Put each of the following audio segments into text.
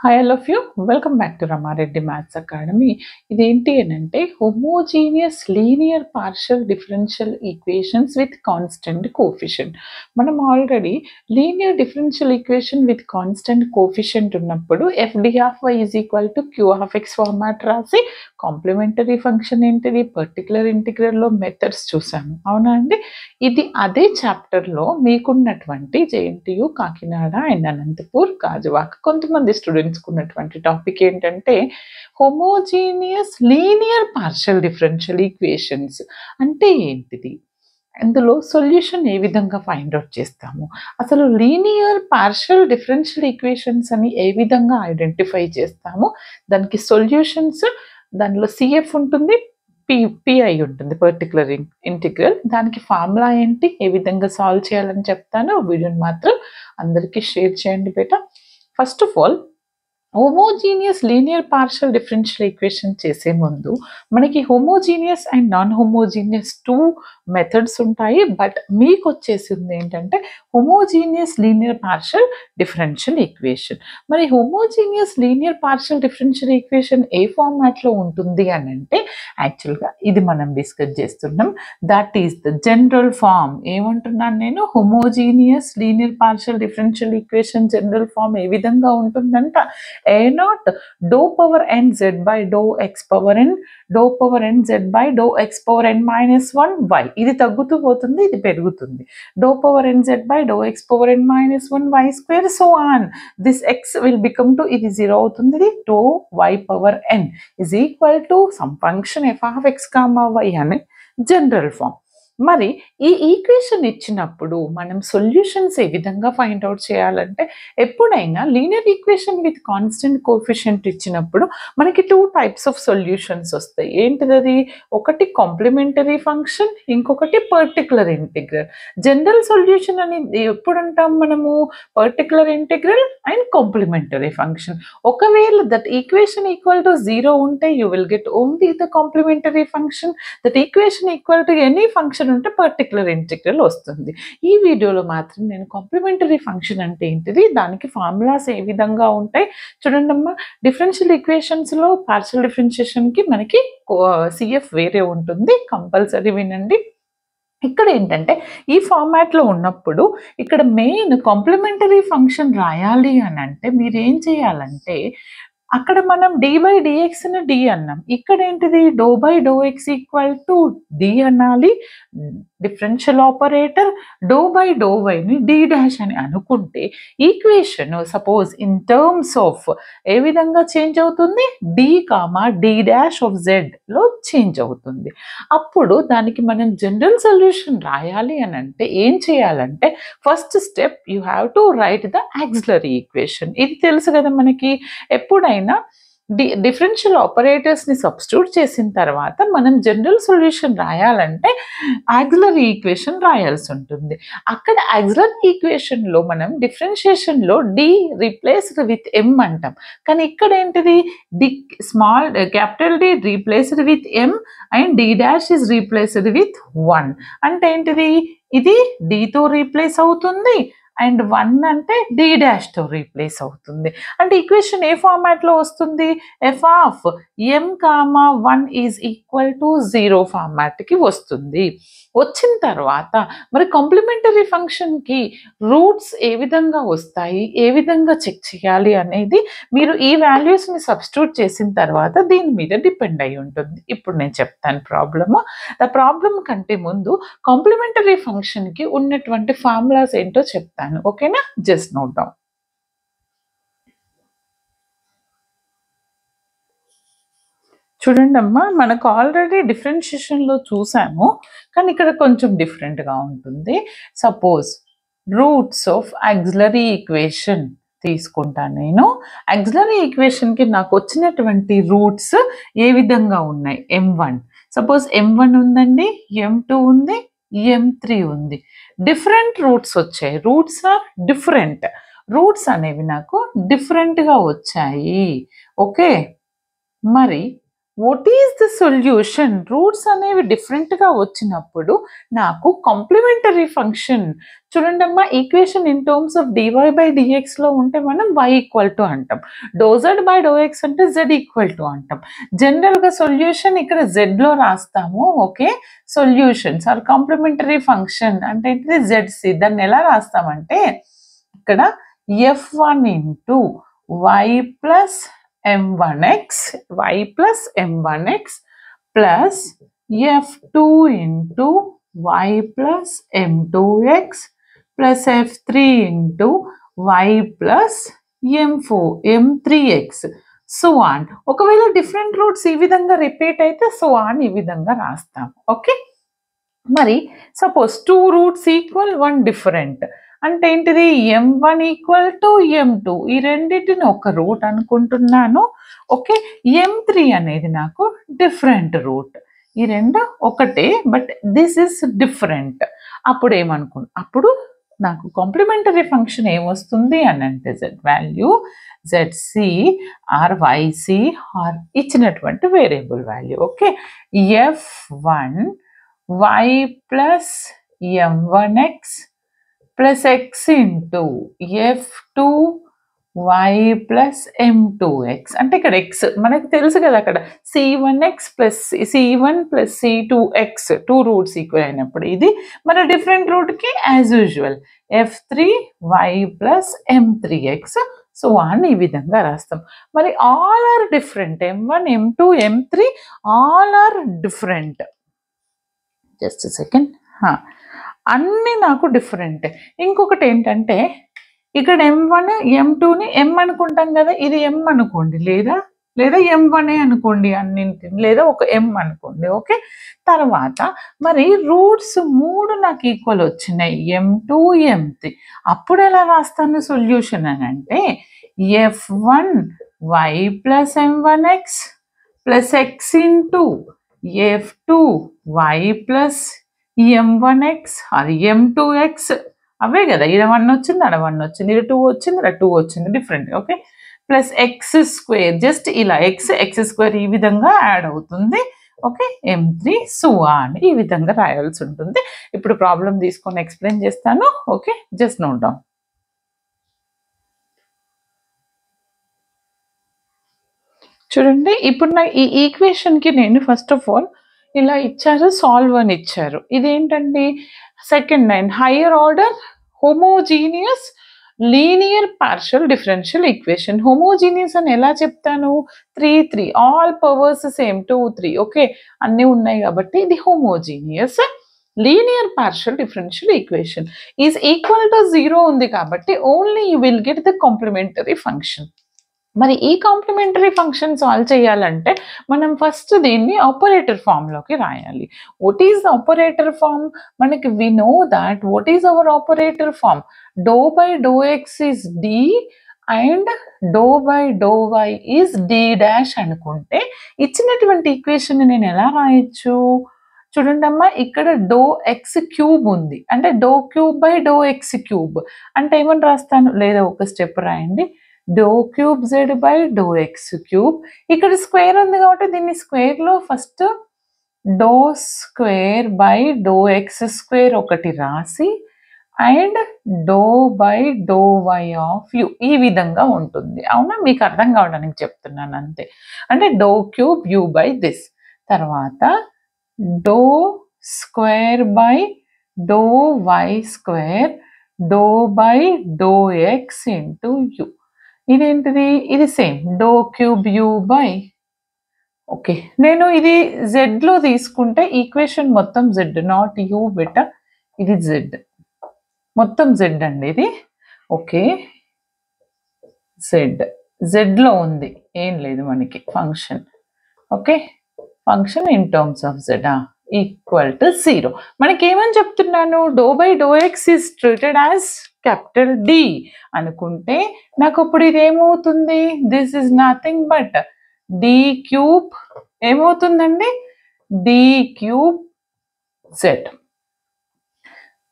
Hi all of you welcome back to Rama Reddy maths academy. ఇదేంటి అంటే homogeneous linear partial differential equations with constant coefficient. మనం already linear differential equation with constant coefficient ఉన్నప్పుడు F D of why is equal to Q of x format రాసి complementary function ఏంటిది particular ఇంటిగ్రల్లో methods చూసాము, అవునా అండి? ఇది అదే చాప్టర్లో మీకున్నటువంటి జేఎన్టీయు, కాకినాడ అండ్ అనంతపూర్, గాజువాక కొంతమంది స్టూడెంట్స్ ఉన్నటువంటి టాపిక్ ఏంటంటే homogeneous linear partial differential equations అంటే ఏంటిది, అందులో సొల్యూషన్ ఏ విధంగా ఫైండ్ అవుట్ చేస్తాము, అసలు లీనియర్ పార్షియల్ డిఫరెన్షియల్ ఈక్వేషన్స్ అని ఏ విధంగా ఐడెంటిఫై చేస్తాము, దానికి సొల్యూషన్స్, దానిలో సిఎఫ్ ఉంటుంది, పిఐ ఉంటుంది పర్టికులర్ ఇంటిగ్రల్, దానికి ఫార్ములా ఏంటి, ఏ విధంగా సాల్వ్ చేయాలని చెప్తాను. వీడియోని మాత్రం అందరికీ షేర్ చేయండి బేటా. First of all homogeneous linear partial differential equation చేసే ముందు మనకి homogeneous and non homogeneous two methods ఉంటాయి. బట్ మీకు వచ్చేసింది ఏంటంటే homogeneous linear partial differential equation. మరి homogeneous linear partial differential equation ఏ ఫార్మాట్లో ఉంటుంది అని అంటే యాక్చువల్గా ఇది మనం డిస్కస్ చేస్తున్నాం. That is the general form. ఏమంటున్నాను నేను? Homogeneous linear partial differential equation general form ఏ విధంగా ఉంటుందంట, a naught dou power n z by dou x power n dou power n z by dou x power n minus 1 y. ఇది తగ్గుతూ పోతుంది, ఇది పెరుగుతుంది. dou power n z by dou x power n minus 1 y square so on. This x will become to ఇది 0 అవుతుంది. dou y power n is equal to some function f of x comma y అనే general form. మరి ఈ equation ఇచ్చినప్పుడు మనం solutions ఏ విధంగా find out చేయాలంటే ఎప్పుడైనా linear equation with constant coefficient ఇచ్చినప్పుడు మనకి టూ టైప్స్ ఆఫ్ సొల్యూషన్స్ వస్తాయి. ఏంటిది? ఒకటి కాంప్లిమెంటరీ ఫంక్షన్, ఇంకొకటి పర్టికులర్ ఇంటిగ్రల్. జనరల్ సొల్యూషన్ అనేది ఎప్పుడు అంటాం మనము? Particular integral and complementary function. ఒకవేళ దట్ ఈక్వేషన్ ఈక్వల్ టు 0 ఉంటే you will get only the complementary function. That equation equal to any function ఉంటే పర్టికులర్ ఇంటిగ్రల్ వస్తుంది. ఈ వీడియోలో మాత్రం నేను కాంప్లిమెంటరీ ఫంక్షన్ అంటే ఏంటిది, దానికి ఫార్ములాస్ ఏ విధంగా ఉంటాయి చూడండి అమ్మా. డిఫరెన్షియల్ ఈక్వేషన్స్లో పార్షియల్ డిఫరెన్షియేషన్కి మనకి సిఎఫ్ వేరే ఉంటుంది, కంపల్సరీ వినండి. ఇక్కడ ఏంటంటే ఈ ఫార్మాట్లో ఉన్నప్పుడు ఇక్కడ మెయిన్ కాంప్లిమెంటరీ ఫంక్షన్ రాయాలి అని అంటే మీరు ఏం చేయాలంటే అక్కడ మనం dy by dx ని d అన్నాం, ఇక్కడ ఏంటిది doe by doe x equal to d అనాలి. Differential operator doe by doe వైని d డాష్ అని అనుకుంటే equation suppose in terms of ఏ విధంగా చేంజ్ అవుతుంది, d comma d dash of z లో చేంజ్ అవుతుంది. అప్పుడు దానికి మనం జనరల్ సొల్యూషన్ రాయాలి అని అంటే ఏం చేయాలంటే first step you have to write the auxiliary equation. ఇది తెలుసు కదా మనకి. ఎప్పుడైనా డిఫరెన్షియల్ ఆపరేటర్స్ని సబ్స్టిట్యూట్ చేసిన తర్వాత మనం జనరల్ సొల్యూషన్ రాయాలంటే ఆక్సిలరీ ఈక్వేషన్ రాయాల్సి ఉంటుంది. అక్కడ ఆక్సిలరీ ఈక్వేషన్లో మనం డిఫరెన్షియేషన్లో డి రీప్లేస్డ్ విత్ ఎం అంటాం, కానీ ఇక్కడ ఏంటిది D small capital D replaced with M and D dash is replaced with 1. అంటే ఏంటిది, ఇది డితో రీప్లేస్ అవుతుంది అండ్ 1 అంటే d డాష్తో రీప్లేస్ అవుతుంది. అంటే ఈక్వేషన్ ఏ ఫార్మాట్లో వస్తుంది? f of m comma 1 is equal to 0 ఫార్మాట్కి వస్తుంది. వచ్చిన తర్వాత మరి కాంప్లిమెంటరీ ఫంక్షన్కి రూట్స్ ఏ విధంగా వస్తాయి, ఏ విధంగా చెక్ చేయాలి అనేది మీరు ఈ వాల్యూస్ని సబ్స్టిట్యూట్ చేసిన తర్వాత దీని మీద డిపెండ్ అయి ఉంటుంది. ఇప్పుడు నేను చెప్తాను ప్రాబ్లము. ఆ ప్రాబ్లం కంటే ముందు కాంప్లిమెంటరీ ఫంక్షన్కి ఉన్నటువంటి ఫార్ములాస్ ఏంటో చెప్తాను, ఓకేనా? Just note down. చూడండి అమ్మా, మనకు ఆల్రెడీ డిఫరెన్షియేషన్లో చూసాము, కానీ ఇక్కడ కొంచెం డిఫరెంట్గా ఉంటుంది. Suppose roots of auxiliary equation తీసుకుంటాను నేను. ఆక్సిలరీ ఈక్వేషన్కి నాకు వచ్చినటువంటి రూట్స్ ఏ విధంగా ఉన్నాయి? m1 సపోజ్ m1 ఉందండి, m2 ఉంది, m3 ఉంది. డిఫరెంట్ రూట్స్ వచ్చాయి. Roots are different. రూట్స్ అనేవి నాకు డిఫరెంట్గా వచ్చాయి, ఓకే. మరి what is the solution? Roots అనేవి డిఫరెంట్గా వచ్చినప్పుడు నాకు కాంప్లిమెంటరీ ఫంక్షన్ చూడండి అమ్మా, equation in terms of d y by డిఎక్స్లో ఉంటే మనం y ఈక్వల్ టు అంటాం, doe z by doe x అంటే z ఈక్వల్ టు అంటాం. జనరల్గా సొల్యూషన్ ఇక్కడ జెడ్లో రాస్తాము. Okay, solutions are complementary function అంటే ఏంటిది జెడ్సి. దాన్ని ఎలా రాస్తామంటే ఇక్కడ f1 into y plus m1x plus f2 into y plus m2x plus f3 into y plus m3x so on. ఒకవేళ డిఫరెంట్ రూట్స్ ఈ విధంగా రిపీట్ అయితే సో ఆన్ ఈ విధంగా రాస్తాం. ఓకే, మరి సపోజ్ 2 రూట్స్ ఈక్వల్ 1 డిఫరెంట్ అంటే ఏంటిది m1 ఈక్వల్ టు m2, ఈ రెండింటిని ఒక రూట్ అనుకుంటున్నాను. ఓకే, m3 అనేది నాకు డిఫరెంట్ రూట్. ఈ రెండు ఒకటే బట్ దిస్ ఇస్ డిఫరెంట్. అప్పుడు అప్పుడు నాకు కాంప్లిమెంటరీ ఫంక్షన్ ఏమొస్తుంది అని అంటే z value zc or yc or ఇచ్చినటువంటి variable value. Okay, f1 y plus m1x plus x into f2 y plus m2x అంటే ఇక్కడ x మనకు తెలుసు కదా, అక్కడ c1x plus c1 plus c2x 2 roots equal అయినప్పుడు ఇది మన డిఫరెంట్ రూట్కి as usual f3 y plus m3x so on ఈ విధంగా రాస్తాం. మరి all are different, m1 m2 m3 all are different. Just second, అన్నీ నాకు డిఫరెంట్. ఇంకొకటి ఏంటంటే ఇక్కడ m1 m2ని m అనుకుంటాం కదా, ఇది m అనుకోండి లేదా m1 అనుకోండి అన్నింటిని, లేదా ఒక m అనుకోండి. ఓకే, తర్వాత మరి రూట్స్ 3 నాకు ఈక్వల్ వచ్చినాయి m2 m3. అప్పుడు ఎలా రాస్తాను సొల్యూషన్ అని అంటే f1 y plus m1x plus x into f2 y plus m1x or m2x అవే కదా, ఇక్కడ 1 వచ్చింది అక్కడ 1 వచ్చింది, ఇక్కడ 2 వచ్చింది ఇక్కడ 2 వచ్చింది different. Okay, plus X square just ఇలా ఎక్స్ స్క్వేర్ ఈ విధంగా యాడ్ అవుతుంది. ఓకే, m3 సో ఆన్ ఈ విధంగా రాయాల్సి ఉంటుంది. ఇప్పుడు ప్రాబ్లం తీసుకొని ఎక్స్ప్లెయిన్ చేస్తాను. Okay, just note down. చూడండి, ఇప్పుడు నా ఈ ఈక్వేషన్కి నేను ఫస్ట్ ఆఫ్ ఆల్ ఇలా ఇచ్చారు, సాల్వ్ అని ఇచ్చారు. ఇదేంటండి second line higher order homogeneous linear partial differential equation. Homogeneous అని ఎలా చెప్తాను, 3 ఆల్ పవర్స్ సేమ్ 2 3. ఓకే, అన్నీ ఉన్నాయి కాబట్టి ఇది homogeneous linear partial differential equation is equal to 0 ఉంది కాబట్టి only you will get the complementary function. మరి ఈ కాంప్లిమెంటరీ ఫంక్షన్ సాల్వ్ చేయాలంటే మనం ఫస్ట్ దీన్ని ఆపరేటర్ ఫామ్లోకి రాయాలి. What is the operator form? మనకి we know that what is our operator form, doe by doe x is D and doe by doe y is D dash అనుకుంటే ఇచ్చినటువంటి equation నేను ఎలా రాయొచ్చు చూడండి అమ్మా, ఇక్కడ డో ఎక్స్ క్యూబ్ ఉంది అంటే doe cube by doe x cube అంటే ఏమని రాస్తాను, లేదా ఒక స్టెప్ రాయండి, doe cube z by doe x cube. ఇక్కడ స్క్వేర్ ఉంది కాబట్టి దీన్ని స్క్వేర్లో first doe square by doe x square ఒకటి రాసి and doe by doe y of u ఈ విధంగా ఉంటుంది. అవునా, మీకు అర్థం కావడానికి చెప్తున్నాను అంతే. అంటే doe cube u by this, తర్వాత doe square by doe y square doe by doe x into u. ఇదేంటిది, ఇది same doe cube u by. Okay, నేను ఇది జెడ్లో తీసుకుంటే ఈక్వేషన్ మొత్తం జెడ్, నాట్ యూ బెట, ఇది జెడ్ మొత్తం జెడ్ అండి ఇది. ఓకే, జెడ్లో ఉంది, ఏం లేదు మనకి function. Okay, function in terms of Z equal to 0. మనకి ఏమని చెప్తున్నాను, doe by doe x is treated as capital D అనుకుంటే నాకు ఇప్పుడు ఇది ఏమవుతుంది, this is nothing but D cube ఏమవుతుందండి, D cube z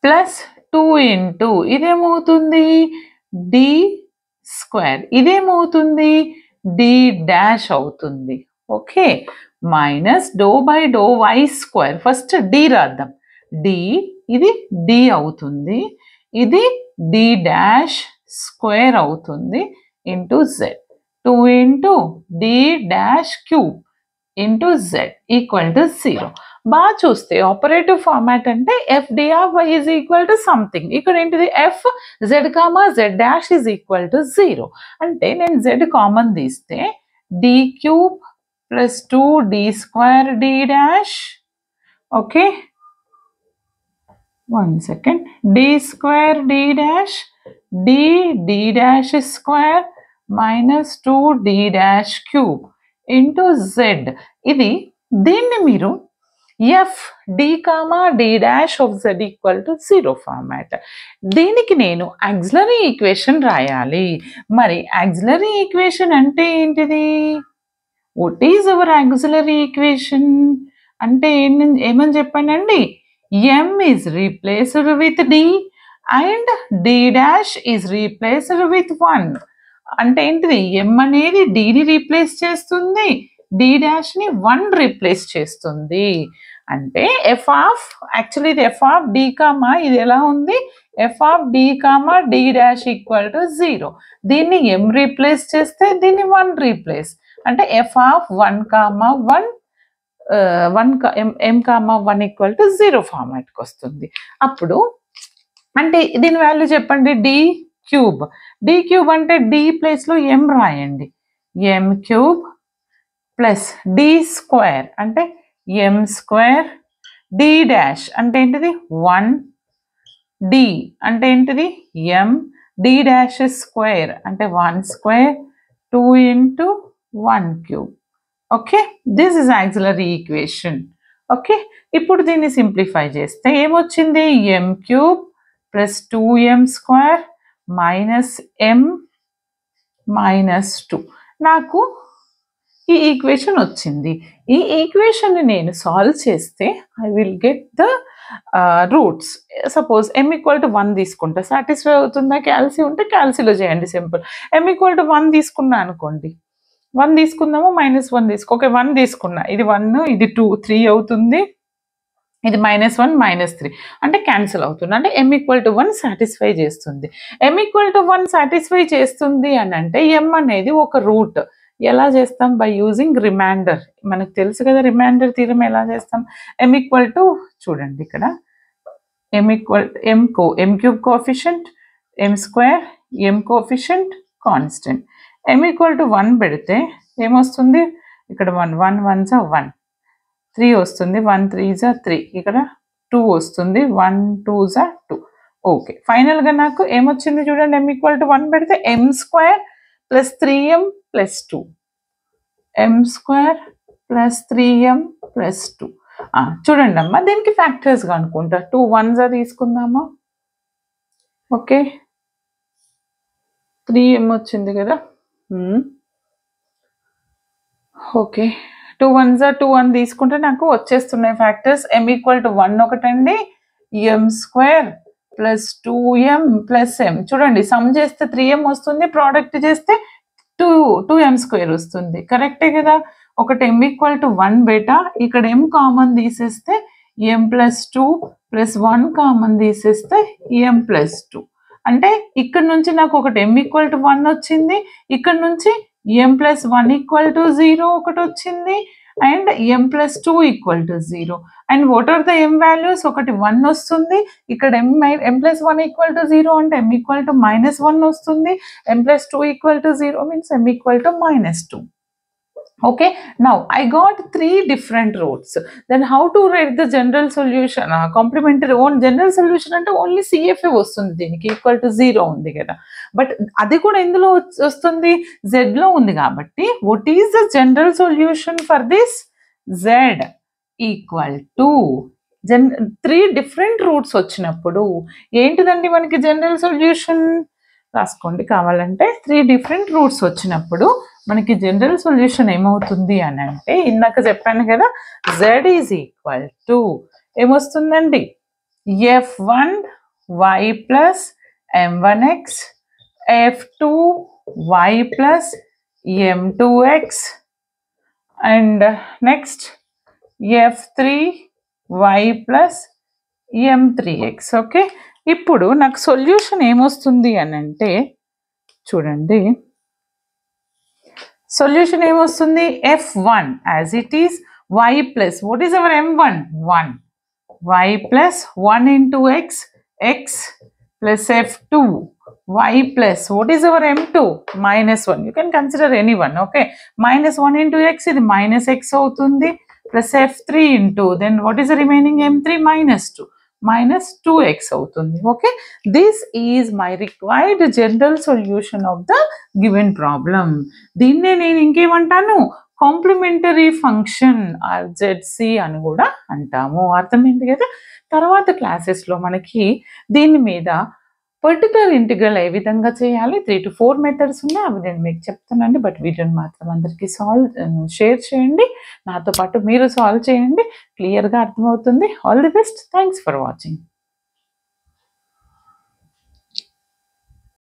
plus 2 into ఇదేమవుతుంది డి స్క్వేర్, ఇదేమవుతుంది డి డాష్ అవుతుంది. Okay, minus doe by doe y square. First D రాద్దాం. డి, ఇది డి అవుతుంది, ఇది డి డాష్ స్క్వేర్ అవుతుంది into Z. 2 into D dash cube into Z equal to 0. బాగా చూస్తే ఆపరేటివ్ ఫార్మాట్ అంటే F D of why is equal to something. ఇక్కడ ఏంటిది F Z comma Z dash is equal to 0. అంటే నేను Z common తీస్తే D cube plus 2d square D dash, okay 1 second, d square d dash d dash square minus 2d dash cube into z. ఇది దీన్ని మీరు F D comma D dash of Z equal to 0 format. దీనికి నేను auxiliary equation రాయాలి. మరి auxiliary equation అంటే ఏంటిది? What is our auxiliary equation అంటే ఏమని చెప్పానండి? m is replaced with d and d dash is replaced with 1. అంటే ఏంటిది? m అనేది dని రీప్లేస్ చేస్తుంది, d dash ని 1 రీప్లేస్ చేస్తుంది. అంటే f ఆఫ్ యాక్చువల్లీ ఇది f ఆఫ్ d కామా ఇది ఎలా ఉంది? f of d comma d dash equal to 0. దీన్ని m రీప్లేస్ చేస్తే దీన్ని 1 రీప్లేస్, అంటే f of 1 comma 1 m comma 1 equal to 0 ఫార్మాట్కి వస్తుంది. అప్పుడు అంటే దీని వాల్యూ చెప్పండి. డి క్యూబ్, డి క్యూబ్ అంటే డి ప్లేస్లో m రాయండి, m cube plus D square అంటే m స్క్వేర్, డి డాష్ అంటే ఏంటిది 1, డి అంటే ఏంటిది m, డి డాష్ స్క్వేర్ అంటే 1 square 2 into 1 cube. Okay, this is auxiliary equation. Okay, ఇప్పుడు దీన్ని సింప్లిఫై చేస్తే ఏమొచ్చింది? m cube plus 2m square minus m minus 2. నాకు ఈ ఈక్వేషన్ వచ్చింది. ఈ ఈక్వేషన్ని నేను సాల్వ్ చేస్తే I will get the roots. Suppose m equal to 1 తీసుకుంటా, సాటిస్ఫై అవుతుందా? క్యాల్సీ ఉంటే క్యాల్సీలో చేయండి సింపుల్. m ఈక్వల్ టు 1 తీసుకున్నా అనుకోండి, 1 తీసుకుందాము, -1 తీసుకో. ఓకే 1 తీసుకున్నా, ఇది 1 ఇది 2 3 అవుతుంది, ఇది -1 -3 అంటే క్యాన్సిల్ అవుతుంది. అంటే m ఈక్వల్ టు 1 సాటిస్ఫై చేస్తుంది. m ఈక్వల్ టు 1 సాటిస్ఫై చేస్తుంది అని అంటే m అనేది ఒక రూట్. ఎలా చేస్తాం? By using remainder. మనకు తెలుసు కదా రిమైండర్ థీరం ఎలా చేస్తాం. m ఈక్వల్ టు చూడండి ఇక్కడ m equal m cube coefficient, m square m coefficient constant. m equal to 1 పెడితే ఏమొస్తుంది? ఇక్కడ 1 1 1 1 3 వస్తుంది, 1 3 3, ఇక్కడ 2 వస్తుంది, 1 2 2. ఓకే, ఫైనల్గా నాకు ఏమొచ్చింది చూడండి. m ఈక్వల్ టు 1 పెడితే m square plus 3m plus 2, m square plus 3m plus 2. చూడండి అమ్మా, దీనికి ఫ్యాక్టర్స్గా అనుకుంటా 2 1s తీసుకుందామా. ఓకే 3m వచ్చింది కదా. ఓకే 2 1s 2 1 తీసుకుంటే నాకు వచ్చేస్తున్నాయి ఫ్యాక్టర్స్. m ఈక్వల్ టు 1 ఒకటండి, m square plus 2m plus m. చూడండి సమ్ చేస్తే 3m వస్తుంది, ప్రోడక్ట్ చేస్తే 2m స్క్వేర్ వస్తుంది. కరెక్టే కదా. ఒకటి m ఈక్వల్ టు 1 బేటా, ఇక్కడ m కామన్ తీసేస్తే m ప్లస్ 2 ప్లస్ 1 కామన్ తీసేస్తే m ప్లస్ 2. అంటే ఇక్కడ నుంచి నాకు ఒకటి m ఈక్వల్ టు 1 వచ్చింది, ఇక్కడ నుంచి m ప్లస్ 1 ఈక్వల్ టు 0 ఒకటి వచ్చింది, and m plus 2 equal to 0. And what are the m values? ఒకటి 1 వస్తుంది, ఇక్కడ m ప్లస్ 1 ఈక్వల్ టు 0 అంటే m ఈక్వల్ టు -1 వస్తుంది, m plus 2 equal to 0 means m equal to -2. Okay, now I got 3 different roots. Then how to write the general solution? Complementary own general solution అంటే only CFA వస్తుంది, దీనికి equal to 0 ఉంది కదా. But అది కూడా ఎందులో వస్తుంది? Z లో ఉంది కాబట్టి what is the general solution for this? Z equal to 3 different roots వచ్చినప్పుడు ఏంటిదండి మనకి జనరల్ సొల్యూషన్? రాసుకోండి కావాలంటే. 3 different roots వచ్చినప్పుడు మనకి జనరల్ సొల్యూషన్ ఏమవుతుంది అని అంటే, ఇందాక చెప్పాను కదా z ఈజ్ ఈక్వల్ టు ఏమొస్తుందండి? f1y plus m1x f2y plus m2x and next f3y plus m3x. Okay, ఇప్పుడు నాకు సొల్యూషన్ ఏమొస్తుంది అని అంటే చూడండి, సొల్యూషన్ ఏమొస్తుంది, f1 as it is y plus what is our m1 1 y plus 1 into x, x plus f2 y plus what is our m2 minus 1. You can consider any one. Okay, minus 1 into x is minus x అవుతుంది plus f3 into then what is the remaining m3 minus 2 minus 2x అవుతుంది. Okay, this is my required general solution of the given problem. దీన్నే నేను ఇంకేమంటాను, complementary function RZC అని కూడా అంటాము. అర్థమైంది కదా. తర్వాత క్లాసెస్లో మనకి దీని మీద పర్టికులర్ ఇంటిగ్రల్ ఏ విధంగా చేయాలి 3 to 4 మెథడ్స్ ఉన్నాయి, అవి నేను మీకు చెప్తానండి. బట్ వీడియోని మాత్రం అందరికీ షేర్ చేయండి, నాతో పాటు మీరు సాల్వ్ చేయండి, క్లియర్గా అర్థమవుతుంది. All the best, thanks for watching.